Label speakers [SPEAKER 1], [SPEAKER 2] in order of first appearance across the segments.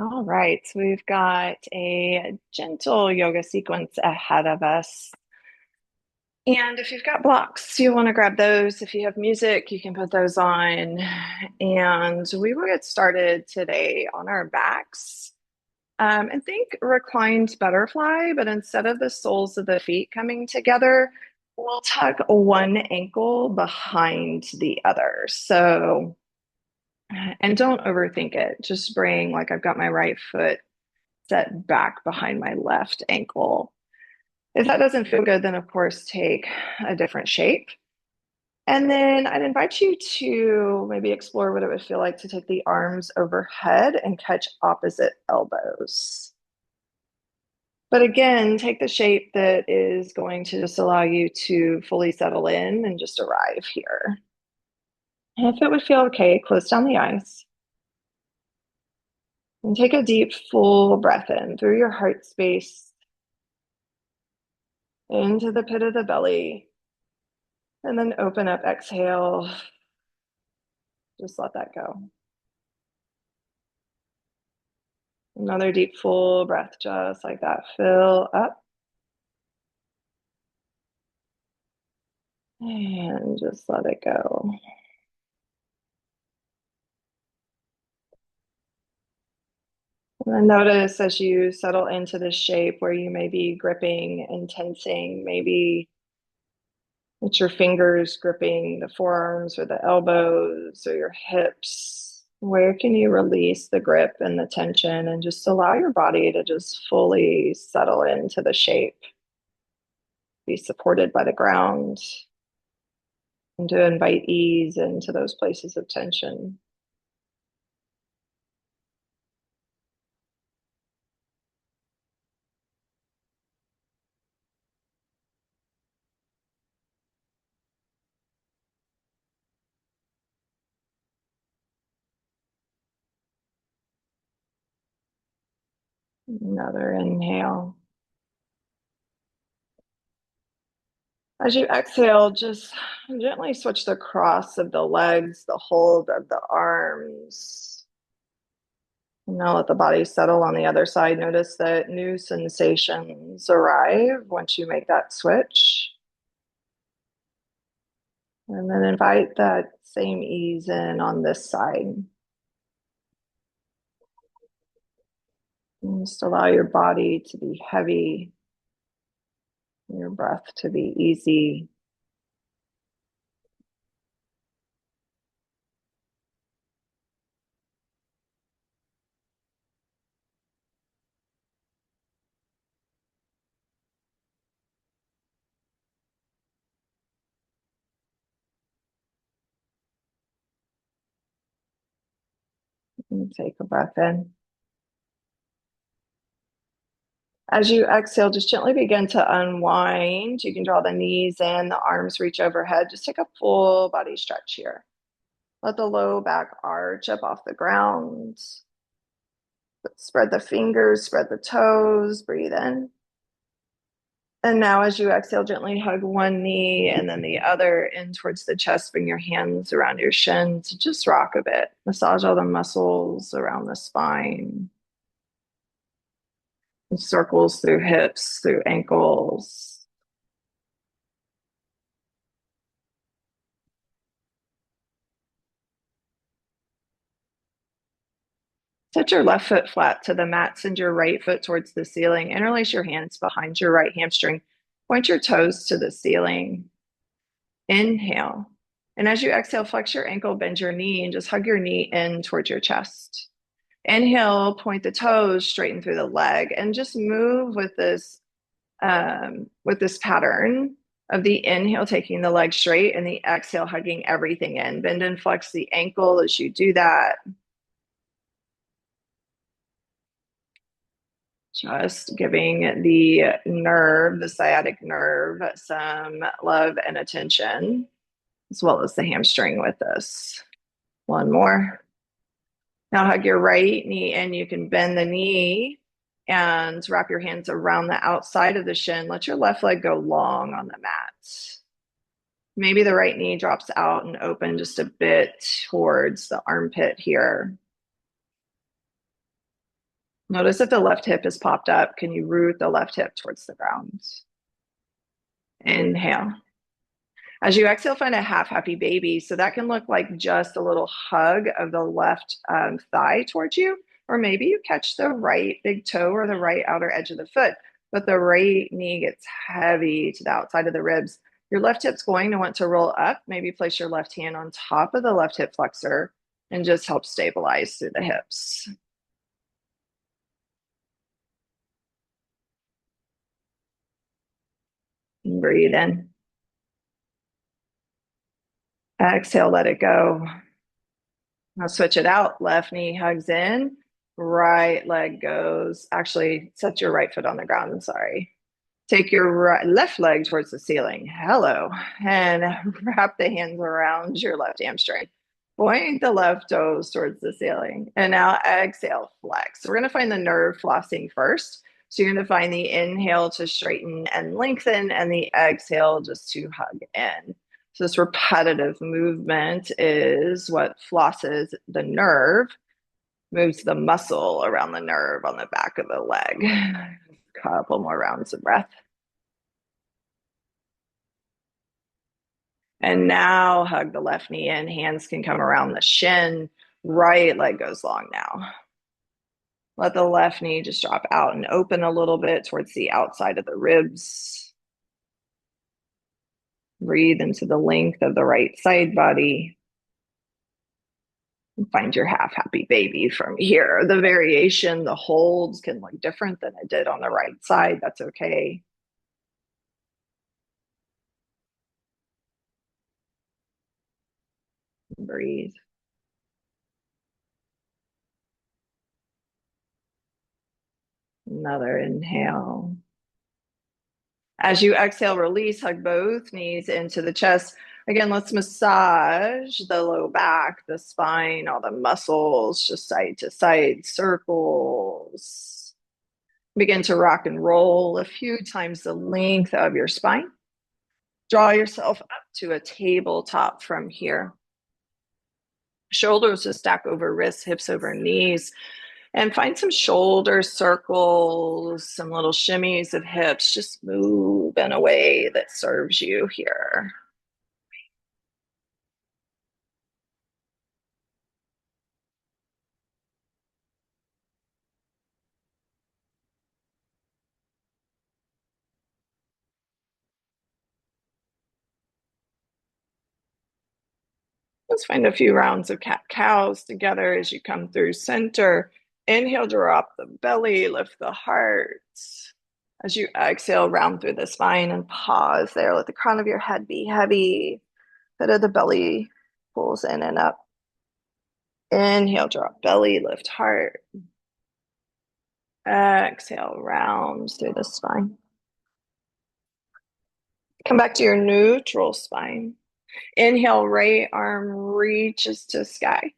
[SPEAKER 1] All right, so we've got a gentle yoga sequence ahead of us. And if you've got blocks, you want to grab those. If you have music, you can put those on. And we will get started today on our backs. And think reclined butterfly, but instead of the soles of the feet coming together, we'll tuck one ankle behind the other. So, and don't overthink it. Just bring, like, I've got my right foot set back behind my left ankle. If that doesn't feel good, then of course take a different shape. And then I'd invite you to maybe explore what it would feel like to take the arms overhead and catch opposite elbows. But again, take the shape that is going to just allow you to fully settle in and just arrive here. And if it would feel okay, close down the eyes and take a deep, full breath in through your heart space into the pit of the belly. And then open up, exhale. Just let that go. Another deep, full breath, just like that. Fill up and just let it go. And then notice as you settle into this shape where you may be gripping and tensing, maybe it's your fingers gripping the forearms or the elbows or your hips. Where can you release the grip and the tension and just allow your body to just fully settle into the shape, be supported by the ground, and to invite ease into those places of tension. Another inhale. As you exhale, just gently switch the cross of the legs, the hold of the arms. Now let the body settle on the other side. Notice that new sensations arrive once you make that switch. And then invite that same ease in on this side. And just allow your body to be heavy, your breath to be easy. And take a breath in. As you exhale, just gently begin to unwind. You can draw the knees in, the arms reach overhead. Just take a full body stretch here. Let the low back arch up off the ground. Spread the fingers, spread the toes, breathe in. And now, as you exhale, gently hug one knee and then the other in towards the chest. Bring your hands around your shins. Just rock a bit. Massage all the muscles around the spine. Circles through hips, through ankles. Set your left foot flat to the mat. Send your right foot towards the ceiling. Interlace your hands behind your right hamstring. Point your toes to the ceiling. Inhale. And as you exhale, flex your ankle, bend your knee, and just hug your knee in towards your chest. Inhale, point the toes, straighten through the leg, and just move with this pattern of the inhale, taking the leg straight, and the exhale, hugging everything in. Bend and flex the ankle as you do that. Just giving the nerve, the sciatic nerve, some love and attention, as well as the hamstring with this. One more. Now hug your right knee in. You can bend the knee and wrap your hands around the outside of the shin. Let your left leg go long on the mat. Maybe the right knee drops out and open just a bit towards the armpit here. Notice if the left hip is popped up. Can you root the left hip towards the ground? Inhale. As you exhale, find a half happy baby. So that can look like just a little hug of the left thigh towards you, or maybe you catch the right big toe or the right outer edge of the foot, but the right knee gets heavy to the outside of the ribs. Your left hip's going to want to roll up. Maybe place your left hand on top of the left hip flexor and just help stabilize through the hips. And breathe in. Exhale, let it go. Now switch it out. Left knee hugs in, right leg goes. Actually, set your right foot on the ground. I'm sorry. Take your left leg towards the ceiling. Hello. And wrap the hands around your left hamstring. Point the left toes towards the ceiling. And now exhale, flex. So we're going to find the nerve flossing first. So you're going to find the inhale to straighten and lengthen, and the exhale just to hug in. So this repetitive movement is what flosses the nerve, moves the muscle around the nerve on the back of the leg. A couple more rounds of breath. And now hug the left knee in. Hands can come around the shin. Right leg goes long now. Let the left knee just drop out and open a little bit towards the outside of the ribs. Breathe into the length of the right side body. And find your half happy baby from here. The variation, the holds can look different than it did on the right side. That's okay. Breathe. Another inhale. As you exhale, release, hug both knees into the chest. Again, let's massage the low back, the spine, all the muscles, just side to side circles. Begin to rock and roll a few times the length of your spine. Draw yourself up to a tabletop from here. Shoulders to stack over wrists, hips over knees. And find some shoulder circles, some little shimmies of hips. Just move in a way that serves you here. Let's find a few rounds of cat cows together as you come through center. Inhale, drop the belly, lift the heart. As you exhale, round through the spine and pause there. Let the crown of your head be heavy. Head of the belly pulls in and up. Inhale, drop belly, lift heart. Exhale, rounds through the spine. Come back to your neutral spine. Inhale, right arm reaches to sky.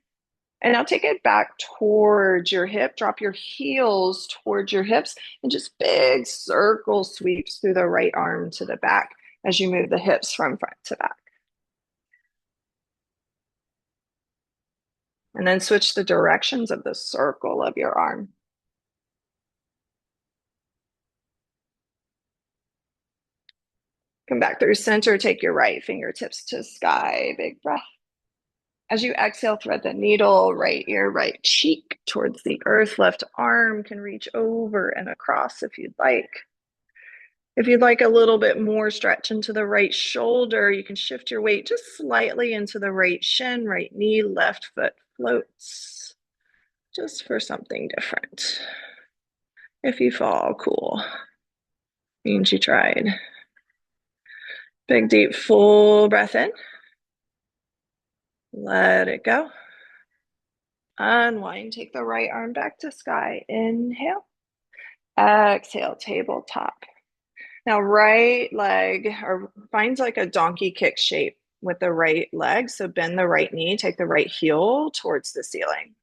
[SPEAKER 1] And now take it back towards your hip. Drop your heels towards your hips and just big circle sweeps through the right arm to the back as you move the hips from front to back. And then switch the directions of the circle of your arm. Come back through center. Take your right fingertips to sky. Big breath. As you exhale, thread the needle, right ear, right cheek towards the earth. Left arm can reach over and across if you'd like. If you'd like a little bit more stretch into the right shoulder, you can shift your weight just slightly into the right shin, right knee, left foot floats, just for something different. If you fall, cool. Means you tried. Big, deep, full breath in. Let it go. Unwind. Take the right arm back to sky. Inhale. Exhale, tabletop. Now, right leg or finds like a donkey kick shape with the right leg. So bend the right knee, take the right heel towards the ceiling.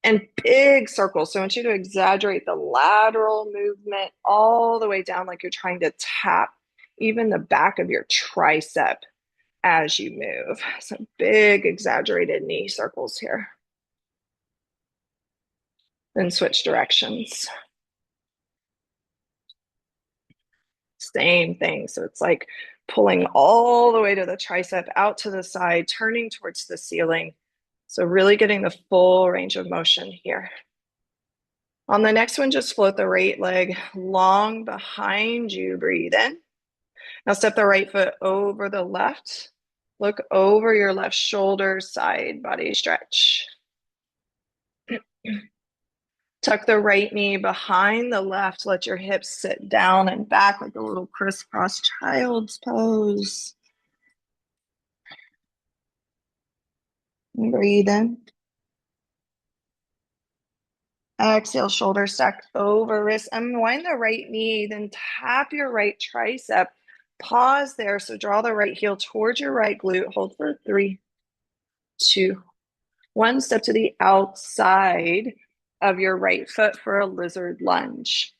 [SPEAKER 1] And big circles. So I want you to exaggerate the lateral movement all the way down like you're trying to tap even the back of your tricep as you move. Some big exaggerated knee circles here. Then switch directions. Same thing. So it's like pulling all the way to the tricep, out to the side, turning towards the ceiling. So really getting the full range of motion here. On the next one, just float the right leg long behind you. Breathe in. Now step the right foot over the left. Look over your left shoulder, side body stretch. Tuck the right knee behind the left. Let your hips sit down and back like a little crisscross child's pose. And breathe in. Exhale, shoulder stack over wrist. Unwind the right knee, then tap your right tricep. Pause there. So draw the right heel towards your right glute. Hold for 3, 2, 1. Step to the outside of your right foot for a lizard lunge.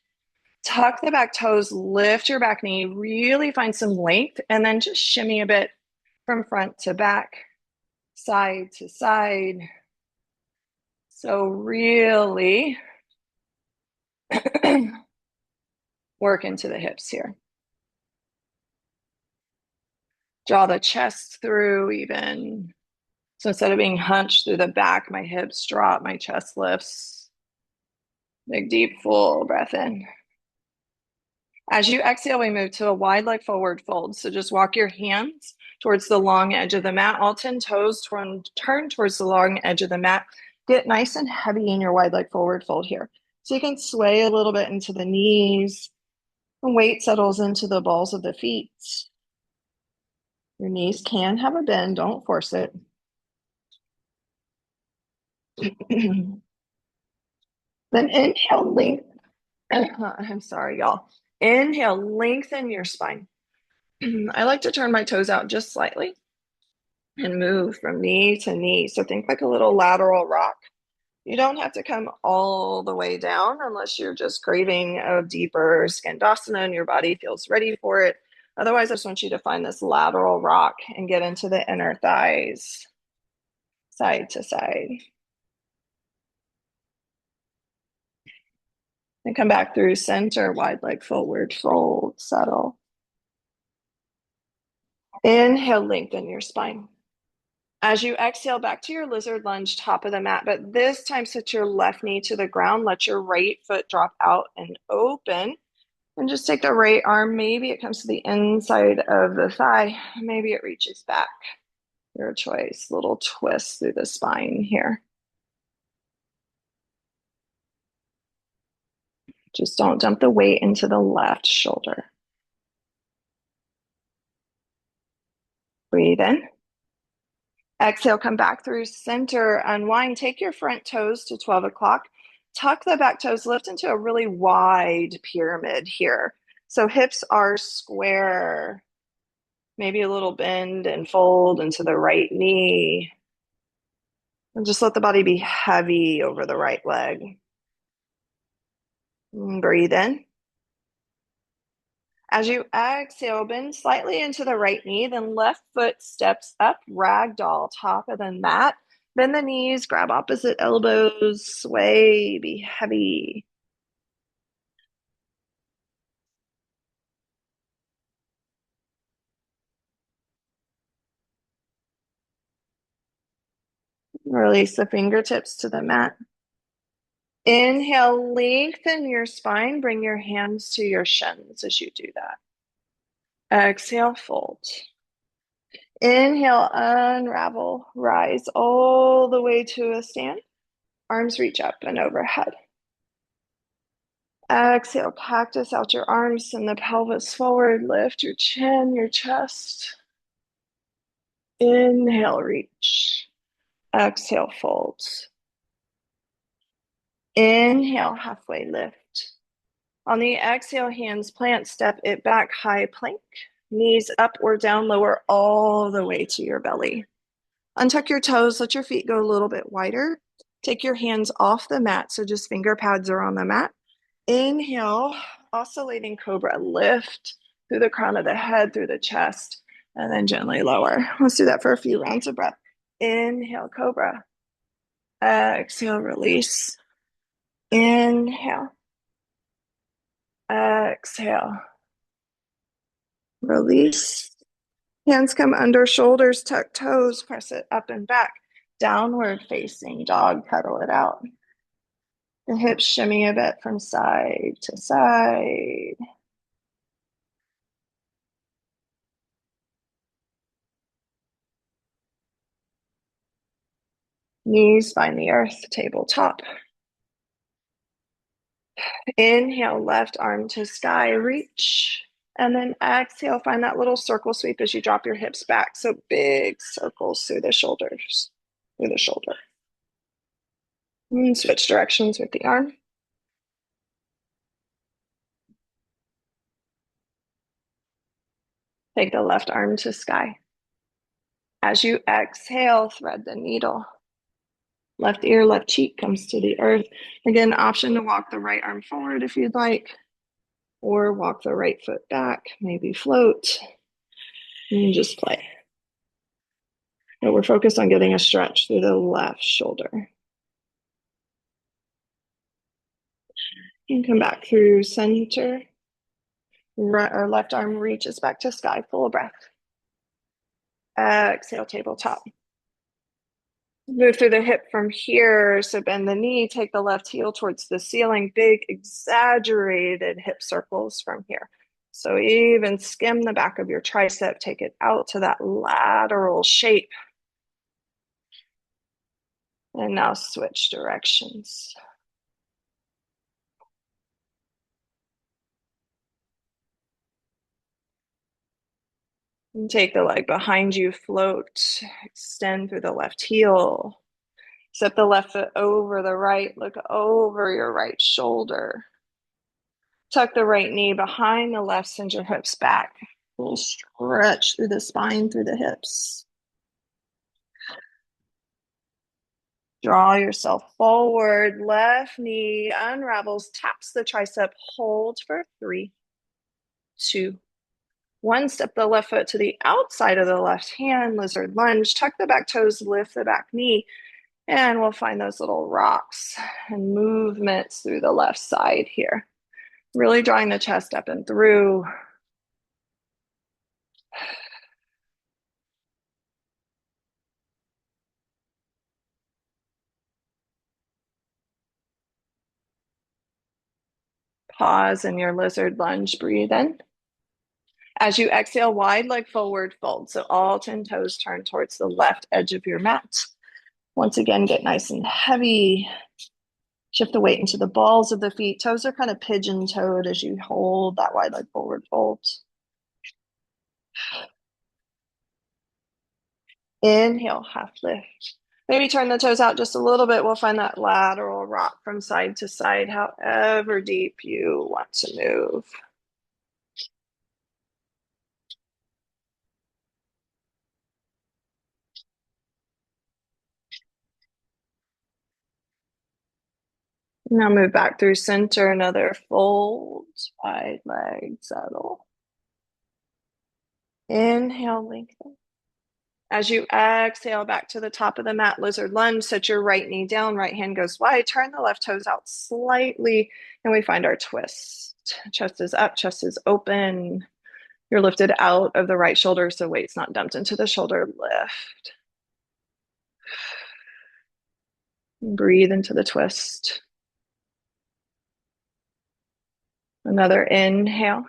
[SPEAKER 1] Tuck the back toes, lift your back knee, really find some length, and then just shimmy a bit from front to back, side to side. So really work into the hips here. Draw the chest through even. So instead of being hunched through the back, my hips drop, my chest lifts. Big, deep, full breath in. As you exhale, we move to a wide leg forward fold. So just walk your hands towards the long edge of the mat. All 10 toes turn towards the long edge of the mat. Get nice and heavy in your wide leg forward fold here. So you can sway a little bit into the knees. And weight settles into the balls of the feet. Your knees can have a bend. Don't force it. Then inhale, length. I'm sorry, y'all. Inhale, lengthen your spine. I like to turn my toes out just slightly and move from knee to knee. So think like a little lateral rock. You don't have to come all the way down unless you're just craving a deeper Skandasana and your body feels ready for it. Otherwise, I just want you to find this lateral rock and get into the inner thighs, side to side. And come back through center, wide leg forward, fold, settle. Inhale, lengthen your spine. As you exhale, back to your lizard lunge, top of the mat, but this time sit your left knee to the ground. Let your right foot drop out and open. And just take the right arm. Maybe it comes to the inside of the thigh. Maybe it reaches back. Your choice. Little twist through the spine here. Just don't dump the weight into the left shoulder. Breathe in. Exhale, come back through center, unwind. Take your front toes to 12 o'clock. Tuck the back toes, lift into a really wide pyramid here. So hips are square. Maybe a little bend and fold into the right knee. And just let the body be heavy over the right leg. And breathe in. As you exhale, bend slightly into the right knee, then left foot steps up, ragdoll, top of the mat. Bend the knees, grab opposite elbows, sway, be heavy. Release the fingertips to the mat. Inhale, lengthen your spine. Bring your hands to your shins as you do that. Exhale, fold. Inhale, unravel, rise all the way to a stand. Arms reach up and overhead. Exhale, cactus out your arms, send the pelvis forward, lift your chin, your chest. Inhale, reach. Exhale, fold. Inhale, halfway lift. On the exhale, hands plant, step it back, high plank. Knees up or down, lower all the way to your belly. Untuck your toes, let your feet go a little bit wider. Take your hands off the mat, so just finger pads are on the mat. Inhale, oscillating cobra, lift through the crown of the head, through the chest, and then gently lower. Let's do that for a few rounds of breath. Inhale, cobra. Exhale, release. Inhale. Exhale. Release. Hands come under shoulders, tuck toes, press it up and back. Downward facing dog, cuddle it out. The hips shimmy a bit from side to side. Knees find the earth, tabletop. Inhale, left arm to sky, reach. And then exhale, find that little circle sweep as you drop your hips back. So big circles through the shoulders, through the shoulder. And switch directions with the arm. Take the left arm to sky. As you exhale, thread the needle. Left ear, left cheek comes to the earth. Again, option to walk the right arm forward if you'd like, or walk the right foot back, maybe float, and just play. But we're focused on getting a stretch through the left shoulder. And come back through center. Right, or left arm reaches back to sky, full breath. Exhale, tabletop. Move through the hip from here. So bend the knee, take the left heel towards the ceiling. Big, exaggerated hip circles from here. So even skim the back of your tricep, take it out to that lateral shape. And now switch directions. And take the leg behind you, float, extend through the left heel. Step the left foot over the right, look over your right shoulder. Tuck the right knee behind the left, send your hips back. Little stretch through the spine, through the hips. Draw yourself forward, left knee unravels, taps the tricep, hold for 3, 2, 1. Step the left foot to the outside of the left hand, lizard lunge, tuck the back toes, lift the back knee, and we'll find those little rocks and movements through the left side here. Really drawing the chest up and through. Pause in your lizard lunge, breathe in. As you exhale, wide leg forward fold. So all 10 toes turn towards the left edge of your mat. Once again, get nice and heavy. Shift the weight into the balls of the feet. Toes are kind of pigeon-toed as you hold that wide leg forward fold. Inhale, half lift. Maybe turn the toes out just a little bit. We'll find that lateral rock from side to side, however deep you want to move. Now move back through center, another fold, wide leg settle. Inhale, lengthen. As you exhale back to the top of the mat, lizard lunge, set your right knee down, right hand goes wide, turn the left toes out slightly, and we find our twist. Chest is up, chest is open. You're lifted out of the right shoulder, so weight's not dumped into the shoulder. Lift. Breathe into the twist. Another inhale.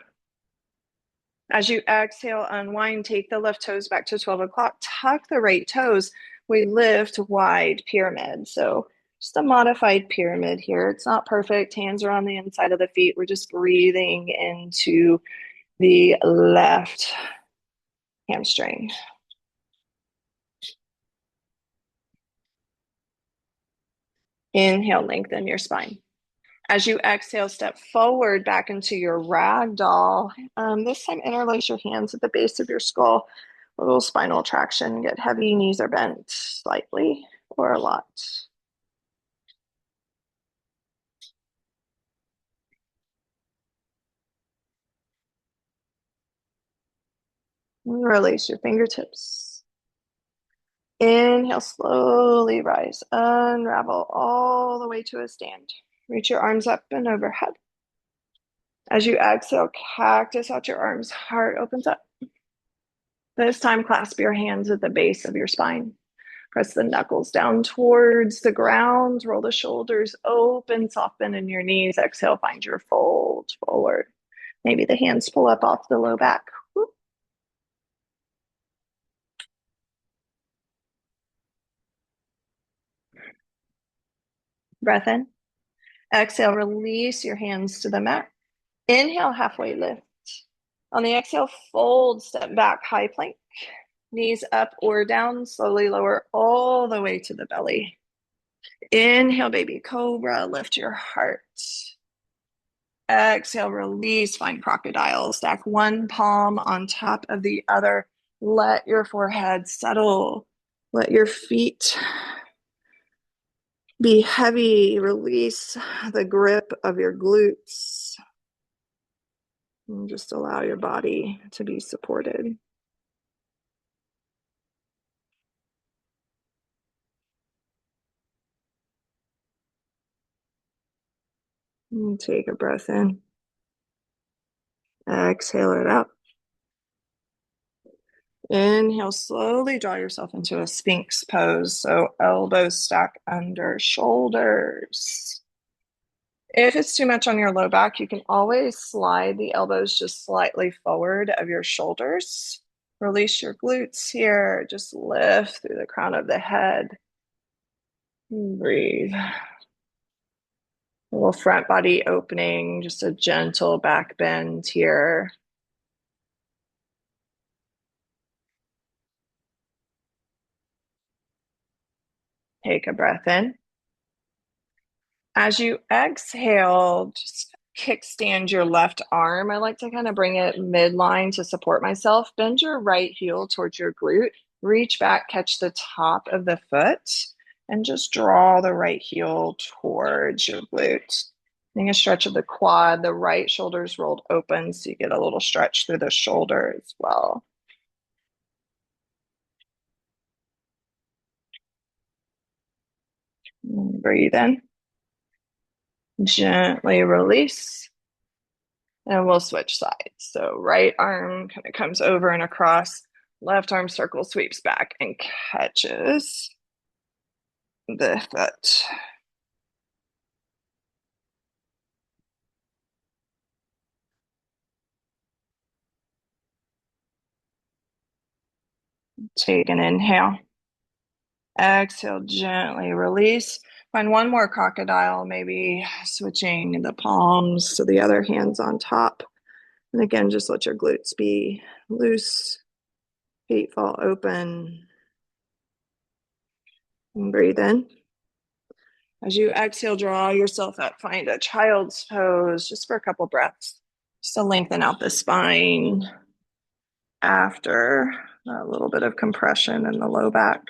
[SPEAKER 1] As you exhale, unwind, take the left toes back to 12 o'clock, tuck the right toes. We lift wide pyramid. So just a modified pyramid here. It's not perfect. Hands are on the inside of the feet. We're just breathing into the left hamstring. Inhale, lengthen your spine. As you exhale, step forward back into your ragdoll. This time, interlace your hands at the base of your skull. A little spinal traction. Get heavy. Knees are bent slightly or a lot. Release your fingertips. Inhale, slowly rise. Unravel all the way to a stand. Reach your arms up and overhead. As you exhale, cactus out your arms, heart opens up. This time, clasp your hands at the base of your spine. Press the knuckles down towards the ground. Roll the shoulders open, soften in your knees. Exhale, find your fold forward. Maybe the hands pull up off the low back. Whoop. Breath in. Exhale, release your hands to the mat. Inhale, halfway lift. On the exhale, fold, step back, high plank. Knees up or down, slowly lower all the way to the belly. Inhale, baby cobra, lift your heart. Exhale, release, find crocodile. Stack one palm on top of the other. Let your forehead settle. Let your feet be heavy. Release the grip of your glutes. And just allow your body to be supported. And take a breath in. Exhale it out. Inhale, slowly draw yourself into a Sphinx pose. So elbows stack under shoulders. If it's too much on your low back, you can always slide the elbows just slightly forward of your shoulders. Release your glutes here. Just lift through the crown of the head. Breathe. A little front body opening, just a gentle back bend here. Take a breath in. As you exhale, just kickstand your left arm. I like to kind of bring it midline to support myself. Bend your right heel towards your glute. Reach back, catch the top of the foot, and just draw the right heel towards your glute. Getting a stretch of the quad, the right shoulder's rolled open, so you get a little stretch through the shoulder as well. Breathe in. Gently release. And we'll switch sides. So right arm kind of comes over and across. Left arm circle sweeps back and catches the foot. Take an inhale. Exhale, gently release. Find one more crocodile, maybe switching the palms to the other hands on top. And again, just let your glutes be loose, feet fall open. And breathe in. As you exhale, draw yourself up, find a child's pose just for a couple breaths, just to lengthen out the spine after a little bit of compression in the low back.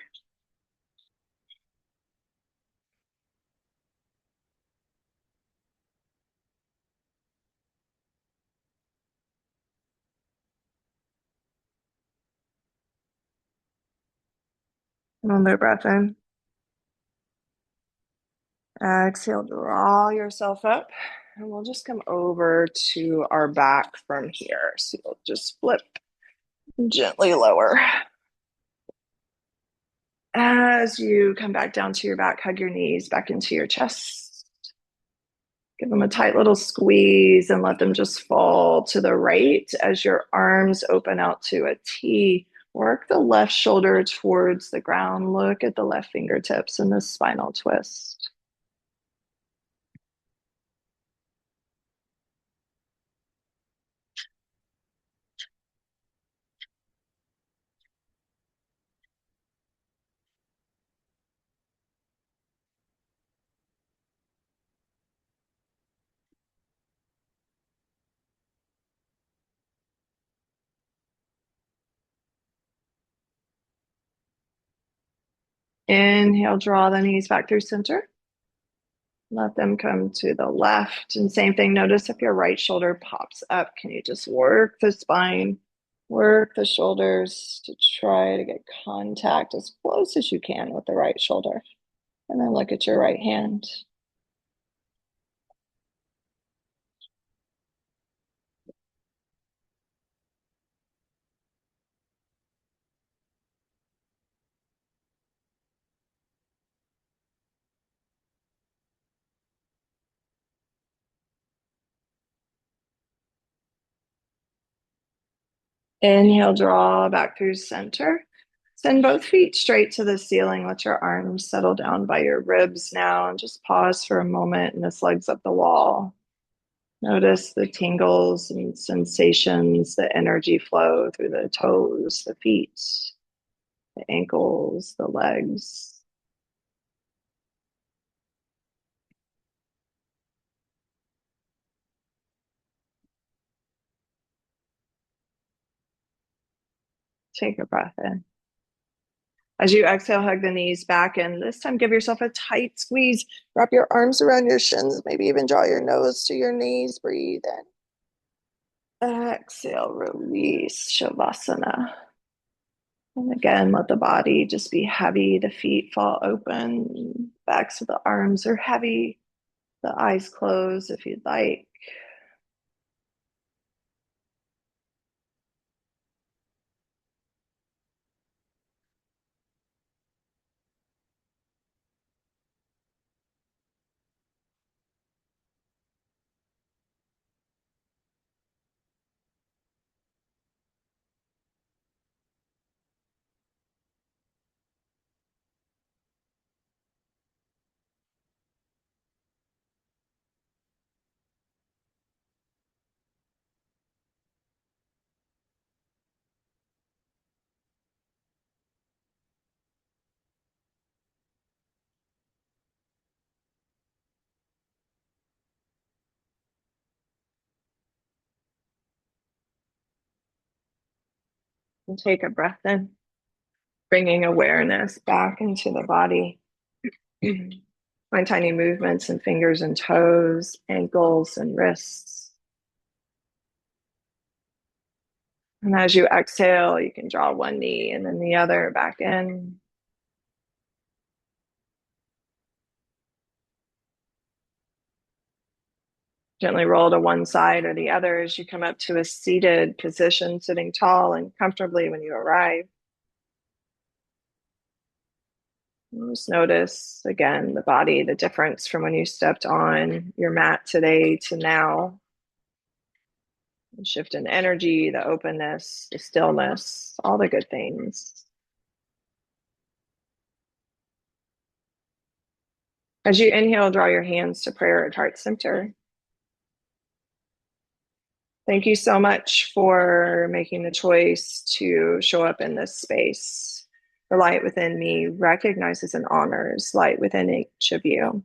[SPEAKER 1] Another breath in. Exhale, draw yourself up, and we'll just come over to our back from here. So you'll just flip gently lower. As you come back down to your back, hug your knees back into your chest. Give them a tight little squeeze and let them just fall to the right as your arms open out to a T. Work the left shoulder towards the ground. Look at the left fingertips in this spinal twist. Inhale, draw the knees back through center. Let them come to the left. And same thing, notice if your right shoulder pops up, can you just work the spine, work the shoulders to try to get contact as close as you can with the right shoulder. And then look at your right hand. Inhale, draw back through center. Send both feet straight to the ceiling. Let your arms settle down by your ribs now and just pause for a moment and this legs up the wall. Notice the tingles and sensations, the energy flow through the toes, the feet, the ankles, the legs. Take a breath in. As you exhale, hug the knees back, and this time give yourself a tight squeeze. Wrap your arms around your shins, maybe even draw your nose to your knees. Breathe in. Exhale, release, Shavasana. And again, let the body just be heavy. The feet fall open. Backs of the arms are heavy. The eyes close if you'd like. And take a breath in, bringing awareness back into the body. Find tiny movements in fingers and toes, ankles and wrists. And as you exhale, you can draw one knee and then the other back in. Gently roll to one side or the other as you come up to a seated position, sitting tall and comfortably when you arrive. Just notice again the body, the difference from when you stepped on your mat today to now. The shift in energy, the openness, the stillness, all the good things. As you inhale, draw your hands to prayer at heart center. Thank you so much for making the choice to show up in this space. The light within me recognizes and honors light within each of you.